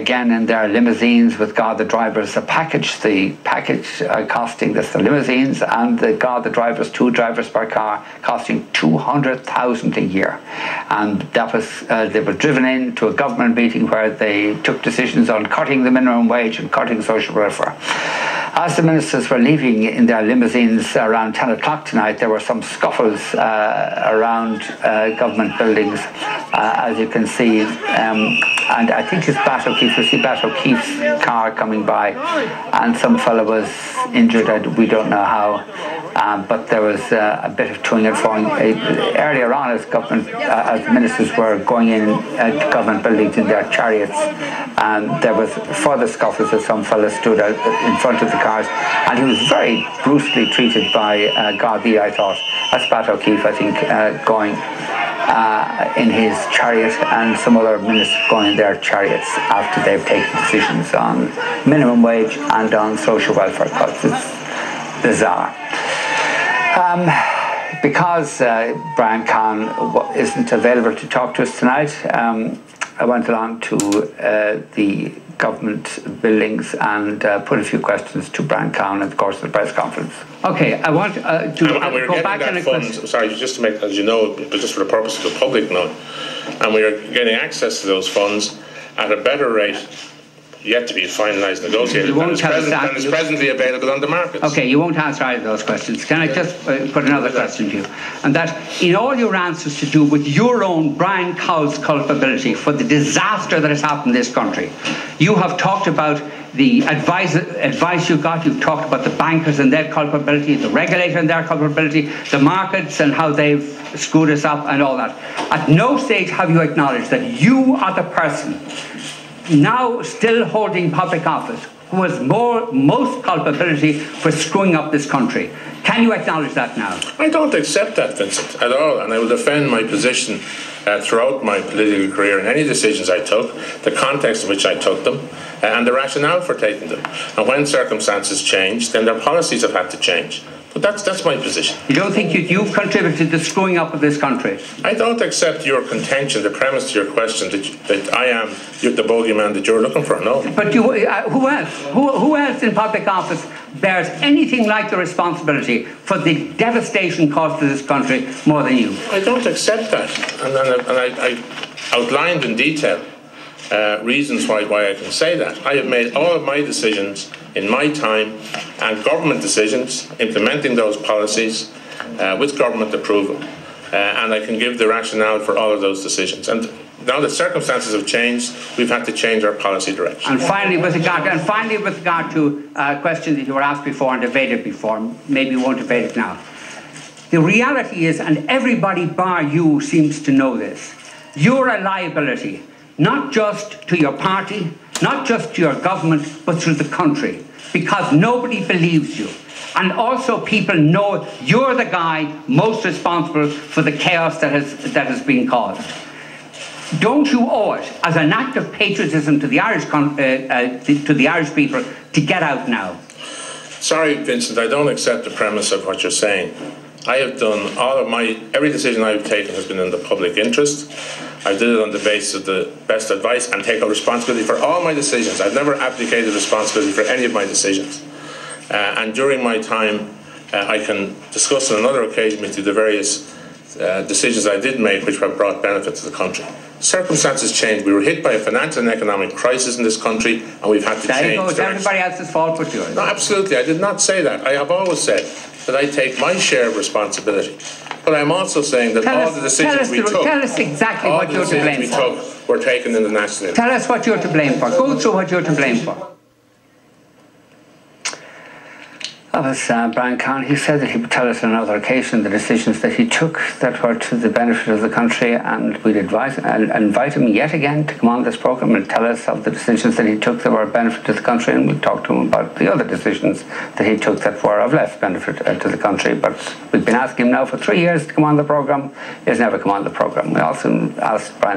again in their limousines with Garda drivers. The package costing this, the limousines and the Garda drivers, 2 drivers per car, costing 200,000 a year. And that was they were driven into a government meeting where they took decisions on cutting the minimum wage and cutting social welfare. As the ministers were leaving in their limousines around 10 o'clock tonight, there were some scuffles around government buildings, as you can see. And I think it's Bat O'Keefe. We see Bat O'Keefe's car coming by, and some fellow was injured. We don't know how, but there was a bit of toing and froing earlier on as ministers were going in to government buildings in their chariots, and there was further scuffles as some fellow stood out in front of the cars, and he was very brutally treated by Gardaí, I thought. That's Bat O'Keefe, I think, going in his chariot, and some other ministers going in their chariots after they've taken decisions on minimum wage and on social welfare cuts. It's bizarre. Because Brian Cowen isn't available to talk to us tonight, I went along to the government buildings and put a few questions to Brian Cowen in the course of the press conference. Okay, I want to go back to the question. Sorry, just to make, as you know, but just for the purpose of the public knowing, and we are getting access to those funds at a better rate, yet to be finalised, negotiated, than is presently available on the markets. Okay, you won't answer either of those questions. Can I just put another question to you? And that in all your answers to do with your own Brian Cowen's culpability for the disaster that has happened in this country, you have talked about the advice you got, you've talked about the bankers and their culpability, the regulator and their culpability, the markets and how they've screwed us up and all that. At no stage have you acknowledged that you are the person now still holding public office who has most culpability for screwing up this country. Can you acknowledge that now? I don't accept that, Vincent, at all, and I will defend my position throughout my political career in any decisions I took, the context in which I took them, and the rationale for taking them. And when circumstances change, then their policies have had to change. But that's my position. You don't think you've contributed to the screwing up of this country? I don't accept your contention, the premise to your question, that I am the bogeyman that you're looking for, no. But you, who else? Who else in public office bears anything like the responsibility for the devastation caused to this country more than you? I don't accept that. And I outlined in detail reasons why I can say that. I have made all of my decisions in my time, and government decisions, implementing those policies with government approval. And I can give the rationale for all of those decisions. And now that circumstances have changed, we've had to change our policy direction. And finally, with regard to a question that you were asked before and evaded before, maybe you won't evade it now. The reality is, and everybody bar you seems to know this, you're a liability, not just to your party, not just to your government, but to the country, because nobody believes you. And also people know you're the guy most responsible for the chaos that has been caused. Don't you owe it, as an act of patriotism to the Irish people, to get out now? Sorry, Vincent, I don't accept the premise of what you're saying. I have done every decision I've taken has been in the public interest. I did it on the basis of the best advice and take responsibility for all my decisions. I've never abdicated responsibility for any of my decisions. And during my time, I can discuss on another occasion with you the various decisions I did make which have brought benefit to the country. Circumstances changed. We were hit by a financial and economic crisis in this country, and we've had to change. It's everybody else's fault but yours. No, absolutely. I did not say that. I have always said that I take my share of responsibility. But I'm also saying that all the decisions we took... Tell us exactly what you're to blame for. Were taken in the national interest. Tell us what you're to blame for. Go through what you're to blame for. That was Brian Cowen. He said that he would tell us on another occasion the decisions that he took that were to the benefit of the country, and we'd invite him yet again to come on this programme and tell us of the decisions that he took that were of benefit to the country, and we'd talk to him about the other decisions that he took that were of less benefit to the country. But we've been asking him now for 3 years to come on the programme. He has never come on the programme. We also asked Brian